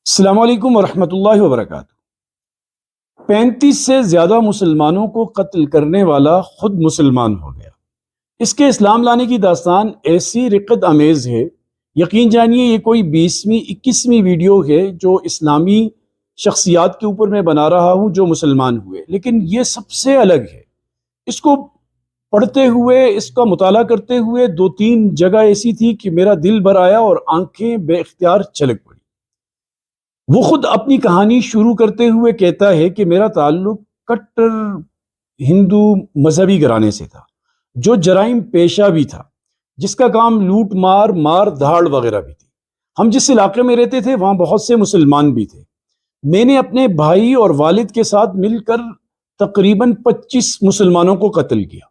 السلام علیکم ورحمۃ اللہ وبرکاتہ۔ 35 سے زیادہ مسلمانوں کو قتل کرنے والا خود مسلمان ہو گیا۔ اس کے اسلام لانے کی داستان ایسی رقت امیز ہے، یقین جانیے یہ کوئی 20ویں 21ویں ویڈیو ہے جو اسلامی شخصیات کے اوپر میں بنا رہا ہوں جو مسلمان ہوئے، لیکن یہ سب سے الگ ہے۔ اس کو پڑھتے ہوئے، اس کا مطالعہ کرتے ہوئے 2-3 جگہ ایسی تھی کہ میرا دل بھر آیا اور آنکھیں بے اختیار چھلک پڑی۔ وہ خود اپنی کہانی شروع کرتے ہوئے کہتا ہے کہ میرا تعلق کٹر ہندو مذہبی گھرانے سے تھا، جو جرائم پیشہ بھی تھا، جس کا کام لوٹ مار دھاڑ وغیرہ بھی تھی۔ ہم جس علاقے میں رہتے تھے وہاں بہت سے مسلمان بھی تھے۔ میں نے اپنے بھائی اور والد کے ساتھ مل کر تقریباً 25 مسلمانوں کو قتل کیا۔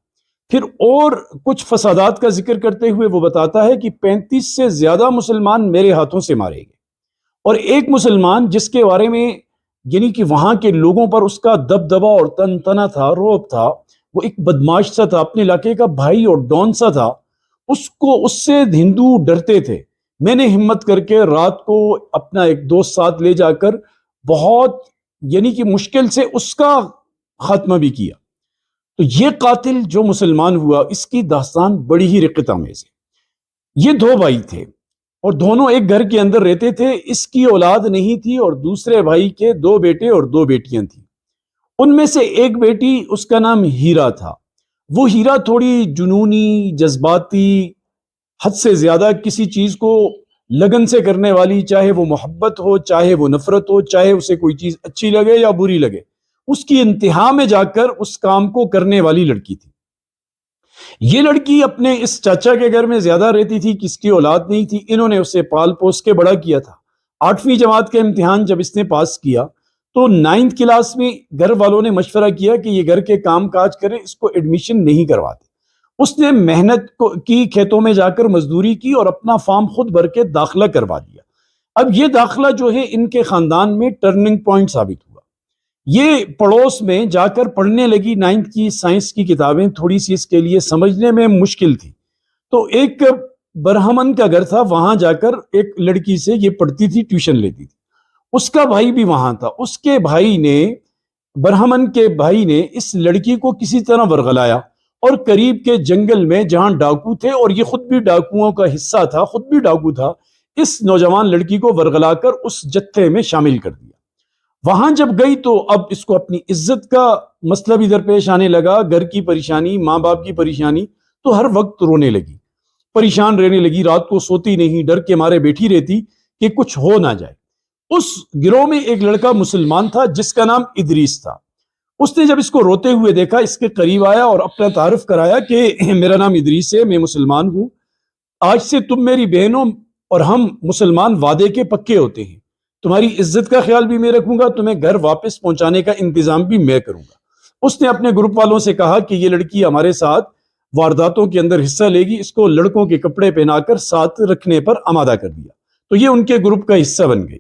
پھر اور کچھ فسادات کا ذکر کرتے ہوئے وہ بتاتا ہے کہ 35 سے زیادہ مسلمان میرے ہاتھوں سے مارے گئے، اور ایک مسلمان جس کے بارے میں یعنی کہ وہاں کے لوگوں پر اس کا دبدبا اور تنتنا تھا، رعب تھا، وہ ایک بدماش سا تھا، اپنے علاقے کا بھائی اور ڈان سا تھا، اس سے ہندو ڈرتے تھے۔ میں نے ہمت کر کے رات کو اپنا ایک دوست ساتھ لے جا کر بہت یعنی کہ مشکل سے اس کا خاتمہ بھی کیا۔ تو یہ قاتل جو مسلمان ہوا، اس کی داستان بڑی ہی رقت آمیز ہے۔ یہ 2 بھائی تھے اور دونوں ایک گھر کے اندر رہتے تھے۔ اس کی اولاد نہیں تھی اور دوسرے بھائی کے 2 بیٹے اور 2 بیٹیاں تھیں۔ ان میں سے ایک بیٹی، اس کا نام ہیرا تھا۔ وہ ہیرا تھوڑی جنونی، جذباتی، حد سے زیادہ کسی چیز کو لگن سے کرنے والی، چاہے وہ محبت ہو، چاہے وہ نفرت ہو، چاہے اسے کوئی چیز اچھی لگے یا بری لگے، اس کی انتہا میں جا کر اس کام کو کرنے والی لڑکی تھی۔ یہ لڑکی اپنے اس چاچا کے گھر میں زیادہ رہتی تھی، کس کی اولاد نہیں تھی۔ انہوں نے اسے پال پوس کے بڑا کیا تھا۔ 8ویں جماعت کا امتحان جب اس نے پاس کیا تو 9th کلاس میں گھر والوں نے مشورہ کیا کہ یہ گھر کے کام کاج کرے، اس کو ایڈمیشن نہیں کرواتے۔ اس نے محنت کی، کھیتوں میں جا کر مزدوری کی اور اپنا فارم خود بھر کے داخلہ کروا دیا۔ اب یہ داخلہ جو ہے ان کے خاندان میں ٹرننگ پوائنٹ ثابت ہوا۔ یہ پڑوس میں جا کر پڑھنے لگی 9th کی سائنس کی کتابیں، تھوڑی سی اس کے لیے سمجھنے میں مشکل تھی۔ تو ایک برہمن کا گھر تھا، وہاں جا کر ایک لڑکی سے یہ پڑھتی تھی، ٹیوشن لیتی تھی۔ اس کا بھائی بھی وہاں تھا۔ اس کے بھائی نے، برہمن کے بھائی نے اس لڑکی کو کسی طرح ورغلایا اور قریب کے جنگل میں جہاں ڈاکو تھے، اور یہ خود بھی ڈاکوؤں کا حصہ تھا، خود بھی ڈاکو تھا، اس نوجوان لڑکی کو ورغلا کر اس جتھے میں شامل کر دیا۔ وہاں جب گئی تو اب اس کو اپنی عزت کا مسئلہ بھی درپیش آنے لگا، گھر کی پریشانی، ماں باپ کی پریشانی، تو ہر وقت رونے لگی، پریشان رہنے لگی، رات کو سوتی نہیں، ڈر کے مارے بیٹھی رہتی کہ کچھ ہو نہ جائے۔ اس گروہ میں ایک لڑکا مسلمان تھا جس کا نام ادریس تھا۔ اس نے جب اس کو روتے ہوئے دیکھا، اس کے قریب آیا اور اپنا تعارف کرایا کہ میرا نام ادریس ہے، میں مسلمان ہوں، آج سے تم میری بہنوں اور ہم مسلمان وعدے کے پکے ہوتے ہیں، تمہاری عزت کا خیال بھی میں رکھوں گا، تمہیں گھر واپس پہنچانے کا انتظام بھی میں کروں گا۔ اس نے اپنے گروپ والوں سے کہا کہ یہ لڑکی ہمارے ساتھ وارداتوں کے اندر حصہ لے گی، اس کو لڑکوں کے کپڑے پہنا کر ساتھ رکھنے پر آمادہ کر دیا۔ تو یہ ان کے گروپ کا حصہ بن گئی۔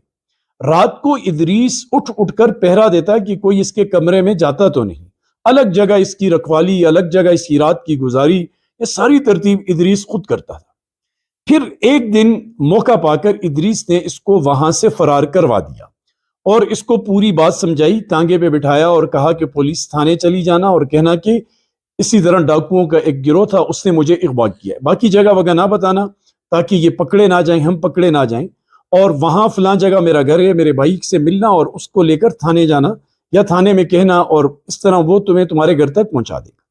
رات کو ادریس اٹھ کر پہرا دیتا کہ کوئی اس کے کمرے میں جاتا تو نہیں، الگ جگہ اس کی رکھوالی، الگ جگہ اس کی رات کی گزاری، یہ ساری ترتیب ادریس خود کرتا تھا۔ پھر ایک دن موقع پا کر ادریس نے اس کو وہاں سے فرار کروا دیا اور اس کو پوری بات سمجھائی، ٹانگے پہ بٹھایا اور کہا کہ پولیس تھانے چلی جانا اور کہنا کہ اسی طرح ڈاکوؤں کا ایک گروہ تھا، اس نے مجھے اغوا کیا ہے، باقی جگہ وگہ نہ بتانا تاکہ یہ پکڑے نہ جائیں، ہم پکڑے نہ جائیں، اور وہاں فلاں جگہ میرا گھر ہے، میرے بھائی سے ملنا اور اس کو لے کر تھانے جانا یا تھانے میں کہنا، اور اس طرح وہ تمہیں تمہارے گھر تک پہنچا دے گا۔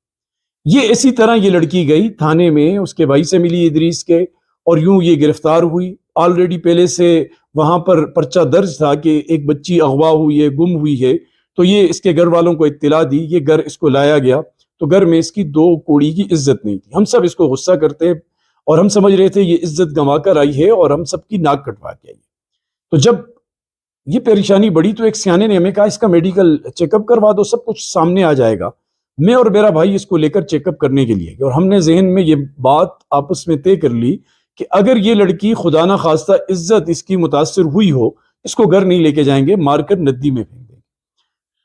یہ اسی طرح یہ لڑکی گئی تھانے میں، اس کے بھائی سے ملی ادریس کے، اور یوں یہ گرفتار ہوئی۔ آلریڈی پہلے سے وہاں پر پرچہ درج تھا کہ ایک بچی اغوا ہوئی ہے، گم ہوئی ہے، تو یہ اس کے گھر والوں کو اطلاع دی، یہ گھر اس کو لایا گیا، تو گھر میں اس کی 2 کوڑی کی عزت نہیں تھی۔ ہم سب اس کو غصہ کرتے اور ہم سمجھ رہے تھے یہ عزت گنوا کر آئی ہے اور ہم سب کی ناک کٹوا کے آئی۔ تو جب یہ پریشانی بڑی تو ایک سیانے نے ہمیں کہا اس کا میڈیکل چیک اپ کروا دو، سب کچھ سامنے آ جائے گا۔ میں اور میرا بھائی اس کو لے کر چیک اپ کرنے کے لیے گئے، اور ہم نے ذہن میں یہ بات آپس میں طے کر لی کہ اگر یہ لڑکی خدا نہ خواستہ عزت اس کی متاثر ہوئی ہو، اس کو گھر نہیں لے کے جائیں گے، مار کر ندی میں پھینک دیں گے۔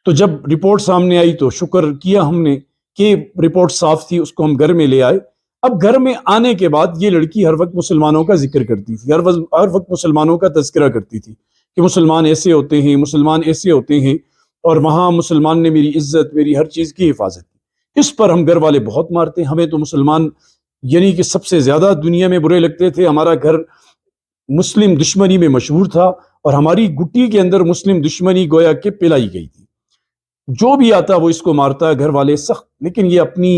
تو جب رپورٹ سامنے آئی تو شکر کیا ہم نے کہ رپورٹ صاف تھی، اس کو ہم گھر میں لے آئے۔ اب گھر میں آنے کے بعد یہ لڑکی ہر وقت مسلمانوں کا ذکر کرتی تھی، ہر وقت مسلمانوں کا تذکرہ کرتی تھی کہ مسلمان ایسے ہوتے ہیں، مسلمان ایسے ہوتے ہیں، اور وہاں مسلمان نے میری عزت، میری ہر چیز کی حفاظت کی۔ اس پر ہم گھر والے بہت مارتے ہیں، ہمیں تو مسلمان یعنی کہ سب سے زیادہ دنیا میں برے لگتے تھے۔ ہمارا گھر مسلم دشمنی میں مشہور تھا، اور ہماری گٹی کے اندر مسلم دشمنی گویا کہ پلائی گئی تھی، جو بھی آتا وہ اس کو مارتا۔ گھر والے سخت، لیکن یہ اپنی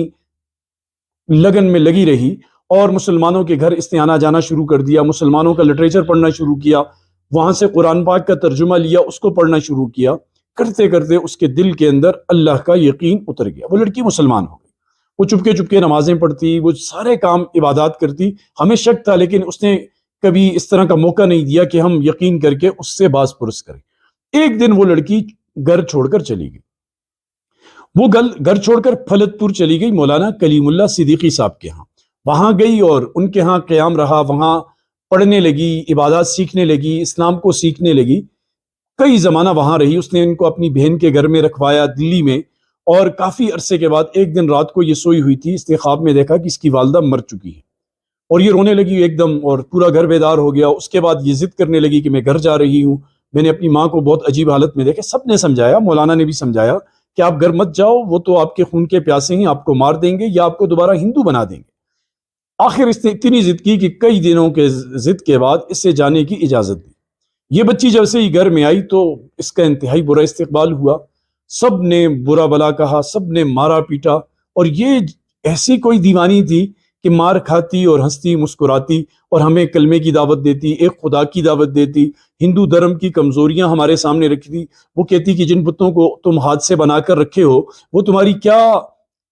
لگن میں لگی رہی، اور مسلمانوں کے گھر اس نے آنا جانا شروع کر دیا، مسلمانوں کا لٹریچر پڑھنا شروع کیا، وہاں سے قرآن پاک کا ترجمہ لیا، اس کو پڑھنا شروع کیا۔ کرتے کرتے اس کے دل کے اندر اللہ کا یقین اتر گیا، وہ لڑکی مسلمان ہو گئی۔ وہ چپکے چپکے نمازیں پڑھتی، وہ سارے کام عبادات کرتی۔ ہمیں شک تھا، لیکن اس نے کبھی اس طرح کا موقع نہیں دیا کہ ہم یقین کر کے اس سے باز پرس کریں۔ ایک دن وہ لڑکی گھر چھوڑ کر چلی گئی، وہ گھر چھوڑ کر پھلت پور چلی گئی مولانا کلیم اللہ صدیقی صاحب کے ہاں۔ وہاں گئی اور ان کے ہاں قیام رہا، وہاں پڑھنے لگی، عبادات سیکھنے لگی، اسلام کو سیکھنے لگی۔ کئی زمانہ وہاں رہی، اس نے ان کو اپنی بہن کے گھر میں رکھوایا دلی میں، اور کافی عرصے کے بعد ایک دن رات کو یہ سوئی ہوئی تھی، اس نے خواب میں دیکھا کہ اس کی والدہ مر چکی ہے، اور یہ رونے لگی ایک دم، اور پورا گھر بیدار ہو گیا۔ اس کے بعد یہ ضد کرنے لگی کہ میں گھر جا رہی ہوں، میں نے اپنی ماں کو بہت عجیب حالت میں دیکھا۔ سب نے سمجھایا، مولانا نے بھی سمجھایا کہ آپ گھر مت جاؤ، وہ تو آپ کے خون کے پیاسے ہیں، آپ کو مار دیں گے یا آپ کو دوبارہ ہندو بنا دیں گے۔ آخر اس نے اتنی ضد کی کہ کئی دنوں کے ضد کے بعد اس سے جانے کی اجازت دی۔ یہ بچی جب سے ہی گھر میں آئی تو اس کا انتہائی برا استقبال ہوا، سب نے برا بلا کہا، سب نے مارا پیٹا، اور یہ ایسی کوئی دیوانی تھی کہ مار کھاتی اور ہنستی مسکراتی، اور ہمیں کلمے کی دعوت دیتی، ایک خدا کی دعوت دیتی، ہندو دھرم کی کمزوریاں ہمارے سامنے رکھتی۔ وہ کہتی کہ جن بتوں کو تم ہاتھ سے بنا کر رکھے ہو وہ تمہاری کیا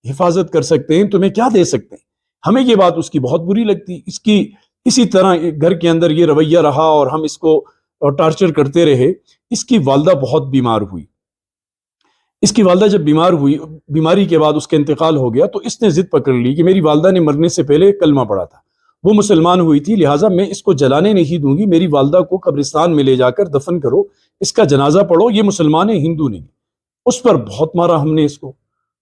حفاظت کر سکتے ہیں، تمہیں کیا دے سکتے ہیں۔ ہمیں یہ بات اس کی بہت بری لگتی، اس کی اسی طرح گھر کے اندر یہ رویہ رہا، اور ہم اس کو ٹارچر کرتے رہے۔ اس کی والدہ بہت بیمار ہوئی، اس کی والدہ جب بیمار ہوئی، بیماری کے بعد اس کا انتقال ہو گیا، تو اس نے ضد پکڑ لی کہ میری والدہ نے مرنے سے پہلے کلمہ پڑھا تھا، وہ مسلمان ہوئی تھی، لہٰذا میں اس کو جلانے نہیں دوں گی، میری والدہ کو قبرستان میں لے جا کر دفن کرو، اس کا جنازہ پڑھو، یہ مسلمان ہے، ہندو نہیں۔ اس پر بہت مارا ہم نے، اس کو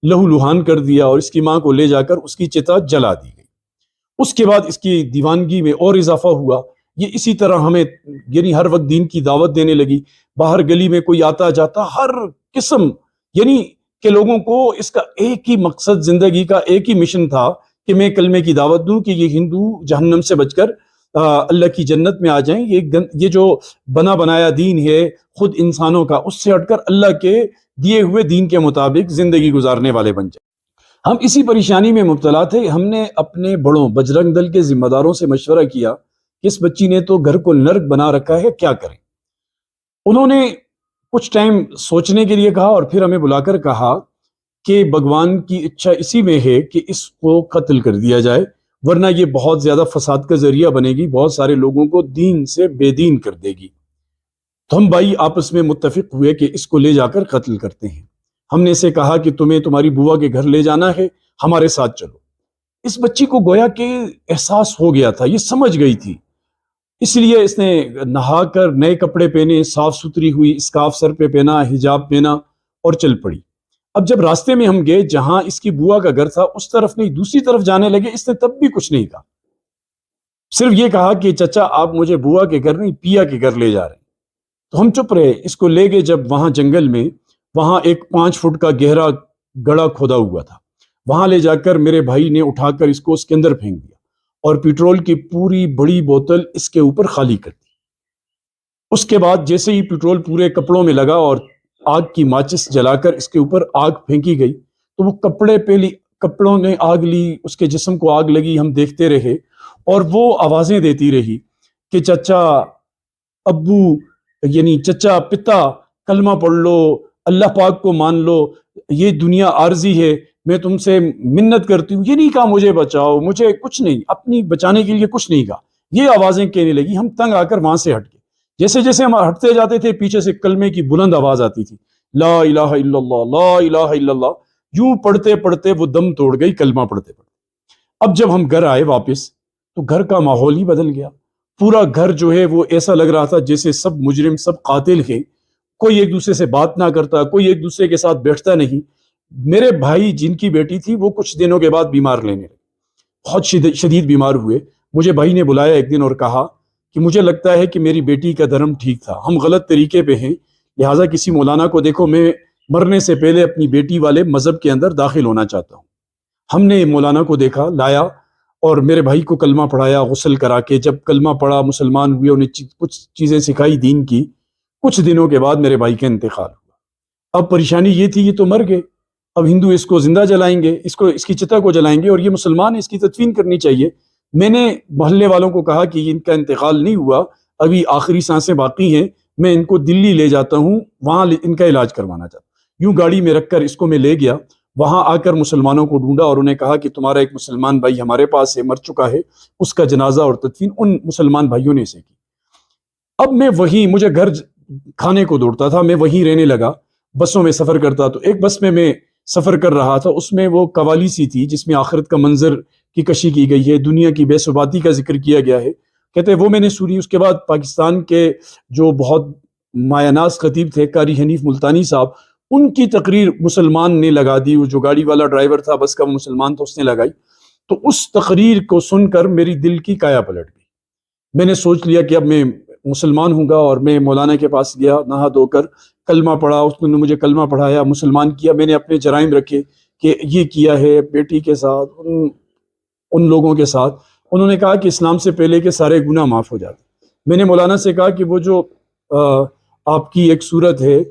لہو لہان کر دیا، اور اس کی ماں کو لے جا کر اس کی چتا جلا دی گئی۔ اس کے بعد اس کی دیوانگی میں اور اضافہ ہوا، یہ اسی طرح ہمیں یعنی ہر وقت دین کی دعوت دینے لگی۔ باہر گلی میں کوئی آتا جاتا، ہر قسم یعنی کہ لوگوں کو اس کا ایک ہی مقصد، زندگی کا ایک ہی مشن تھا کہ میں کلمے کی دعوت دوں کہ یہ ہندو جہنم سے بچ کر اللہ کی جنت میں آ جائیں۔ یہ جو بنا بنایا دین ہے خود انسانوں کا، اس سے ہٹ کر اللہ کے دیے ہوئے دین کے مطابق زندگی گزارنے والے بن جائیں۔ ہم اسی پریشانی میں مبتلا تھے۔ ہم نے اپنے بڑوں بجرنگ دل کے ذمہ داروں سے مشورہ کیا کہ اس بچی نے تو گھر کو نرک بنا رکھا ہے، کیا کریں۔ انہوں نے کچھ ٹائم سوچنے کے لیے کہا، اور پھر ہمیں بلا کر کہا کہ بھگوان کی اچھا اسی میں ہے کہ اس کو قتل کر دیا جائے، ورنہ یہ بہت زیادہ فساد کا ذریعہ بنے گی، بہت سارے لوگوں کو دین سے بے دین کر دے گی۔ تو ہم بھائی آپس میں متفق ہوئے کہ اس کو لے جا کر قتل کرتے ہیں۔ ہم نے اسے کہا کہ تمہیں تمہاری بوا کے گھر لے جانا ہے، ہمارے ساتھ چلو۔ اس بچی کو گویا کہ احساس ہو گیا تھا، یہ سمجھ گئی تھی، اس لیے اس نے نہا کر نئے کپڑے پہنے، صاف ستھری ہوئی، اسکارف سر پہ پہنا، حجاب پہنا، اور چل پڑی۔ اب جب راستے میں ہم گئے جہاں اس کی بوا کا گھر تھا، اس طرف نہیں دوسری طرف جانے لگے، اس نے تب بھی کچھ نہیں کہا، صرف یہ کہا کہ چچا آپ مجھے بوا کے گھر نہیں پیا کے گھر لے جا رہے ہیں۔ تو ہم چپ رہے، اس کو لے گئے جب وہاں جنگل میں، وہاں ایک 5 فٹ کا گہرا گڑھا کھودا ہوا تھا، وہاں لے جا کر میرے بھائی نے اٹھا کر اس کو اس کے اندر پھینک دیا، اور پیٹرول کی پوری بڑی بوتل اس کے اوپر خالی کر دی۔ اس کے بعد جیسے ہی پیٹرول پورے کپڑوں میں لگا اور آگ کی ماچس جلا کر اس کے اوپر آگ پھینکی گئی، تو وہ کپڑوں نے آگ لی، اس کے جسم کو آگ لگی، ہم دیکھتے رہے، اور وہ آوازیں دیتی رہی کہ چچا، ابو، یعنی چچا، پتا، کلمہ پڑھ لو، اللہ پاک کو مان لو، یہ دنیا عارضی ہے، میں تم سے منت کرتی ہوں۔ یہ نہیں کہا مجھے بچاؤ، مجھے کچھ نہیں، اپنی بچانے کے لیے کچھ نہیں کہا، یہ آوازیں کہنے لگی۔ ہم تنگ آ کر وہاں سے ہٹ گئے، جیسے جیسے ہم ہٹتے جاتے تھے پیچھے سے کلمے کی بلند آواز آتی تھی، لا الہ الا اللہ، لا الہ الا اللہ، یوں پڑھتے پڑھتے وہ دم توڑ گئی کلمہ پڑھتے پڑھتے۔ اب جب ہم گھر آئے واپس تو گھر کا ماحول ہی بدل گیا، پورا گھر جو ہے وہ ایسا لگ رہا تھا جیسے سب مجرم، سب قاتل ہیں، کوئی ایک دوسرے سے بات نہ کرتا، کوئی ایک دوسرے کے ساتھ بیٹھتا نہیں۔ میرے بھائی جن کی بیٹی تھی وہ کچھ دنوں کے بعد بیمار لینے لگے، بہت شدید بیمار ہوئے۔ مجھے بھائی نے بلایا ایک دن اور کہا کہ مجھے لگتا ہے کہ میری بیٹی کا دھرم ٹھیک تھا، ہم غلط طریقے پہ ہیں، لہٰذا کسی مولانا کو دیکھو میں مرنے سے پہلے اپنی بیٹی والے مذہب کے اندر داخل ہونا چاہتا ہوں۔ ہم نے مولانا کو دیکھا، لایا اور میرے بھائی کو کلمہ پڑھایا غسل کرا کے، جب کلمہ پڑھا مسلمان ہوئے، انہیں کچھ چیزیں سکھائی دین کی، کچھ دنوں کے بعد میرے بھائی کا انتقال ہوا۔ اب پریشانی یہ تھی، یہ تو مر گئے، اب ہندو اس کو زندہ جلائیں گے، اس کی چتا کو جلائیں گے، اور یہ مسلمان اس کی تدفین کرنی چاہیے۔ میں نے محلے والوں کو کہا کہ ان کا انتقال نہیں ہوا، ابھی آخری سانسیں باقی ہیں، میں ان کو دلی لے جاتا ہوں، وہاں ان کا علاج کروانا چاہتا ہوں۔ یوں گاڑی میں رکھ کر اس کو میں لے گیا، وہاں آ کر مسلمانوں کو ڈھونڈا اور انہیں کہا کہ تمہارا ایک مسلمان بھائی ہمارے پاس ہے، مر چکا ہے، اس کا جنازہ اور تدفین ان مسلمان بھائیوں نے اسے کی۔ اب میں وہیں، مجھے گھر کھانے کو دوڑتا تھا، میں وہیں رہنے لگا، بسوں میں سفر کرتا، تو ایک بس میں سفر کر رہا تھا، اس میں وہ قوالی سی تھی جس میں آخرت کا منظر کی کشی کی گئی ہے، دنیا کی بے ثباتی کا ذکر کیا گیا ہے، کہتے ہیں وہ میں نے سنی۔ اس کے بعد پاکستان کے جو بہت مایہ ناز خطیب تھے قاری حنیف ملتانی صاحب، ان کی تقریر مسلمان نے لگا دی، وہ جو گاڑی والا ڈرائیور تھا بس کا وہ مسلمان تھا، اس نے لگائی، تو اس تقریر کو سن کر میری دل کی کایا پلٹ گئی۔ میں نے سوچ لیا کہ اب میں مسلمان ہوں گا، اور میں مولانا کے پاس گیا، نہا دھو کر کلمہ پڑھا، اس نے مجھے کلمہ پڑھایا، مسلمان کیا، میں نے اپنے جرائم رکھے کہ یہ کیا ہے بیٹی کے ساتھ، ان لوگوں کے ساتھ۔ انہوں نے کہا کہ اسلام سے پہلے کے سارے گناہ معاف ہو جاتے۔ میں نے مولانا سے کہا کہ وہ جو آپ کی ایک صورت ہے،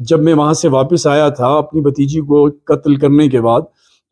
جب میں وہاں سے واپس آیا تھا اپنی بھتیجی کو قتل کرنے کے بعد،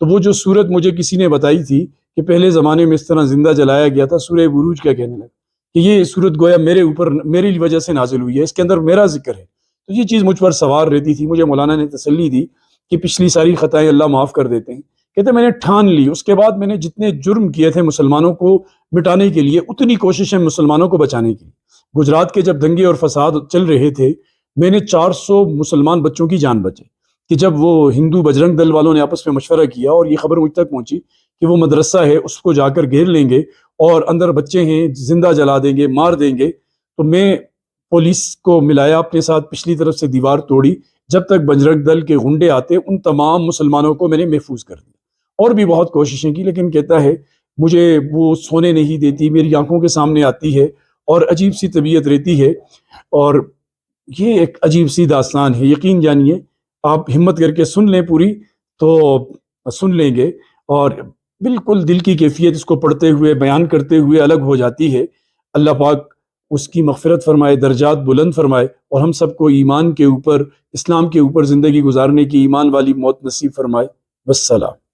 تو وہ جو صورت مجھے کسی نے بتائی تھی کہ پہلے زمانے میں اس طرح زندہ جلایا گیا تھا، سورہ بروج کا کہنے لگا کہ یہ صورت گویا میرے اوپر میری وجہ سے نازل ہوئی ہے، اس کے اندر میرا ذکر ہے۔ تو یہ چیز مجھ پر سوار رہتی تھی، مجھے مولانا نے تسلی دی کہ پچھلی ساری خطائیں اللہ معاف کر دیتے ہیں۔ کہتے میں نے ٹھان لی، اس کے بعد میں نے جتنے جرم کیے تھے مسلمانوں کو مٹانے کے لیے، اتنی کوششیں مسلمانوں کو بچانے کی۔ گجرات کے جب دنگے اور فساد چل رہے تھے، میں نے 400 مسلمان بچوں کی جان بچائی، کہ جب وہ ہندو بجرنگ دل والوں نے آپس میں مشورہ کیا اور یہ خبر مجھ تک پہنچی کہ وہ مدرسہ ہے، اس کو جا کر گھیر لیں گے اور اندر بچے ہیں زندہ جلا دیں گے، مار دیں گے، تو میں پولیس کو ملایا اپنے ساتھ، پچھلی طرف سے دیوار توڑی، جب تک بجرنگ دل کے غنڈے آتے ان تمام مسلمانوں کو میں نے محفوظ کر دیا۔ اور بھی بہت کوششیں کی، لیکن کہتا ہے مجھے وہ سونے نہیں دیتی، میری آنکھوں کے سامنے آتی ہے اور عجیب سی طبیعت رہتی ہے، اور یہ ایک عجیب سی داستان ہے۔ یقین جانیے، آپ ہمت کر کے سن لیں پوری تو سن لیں گے، اور بالکل دل کی کیفیت اس کو پڑھتے ہوئے بیان کرتے ہوئے الگ ہو جاتی ہے۔ اللہ پاک اس کی مغفرت فرمائے، درجات بلند فرمائے، اور ہم سب کو ایمان کے اوپر، اسلام کے اوپر زندگی گزارنے کی ایمان والی موت نصیب فرمائے۔ والسلام۔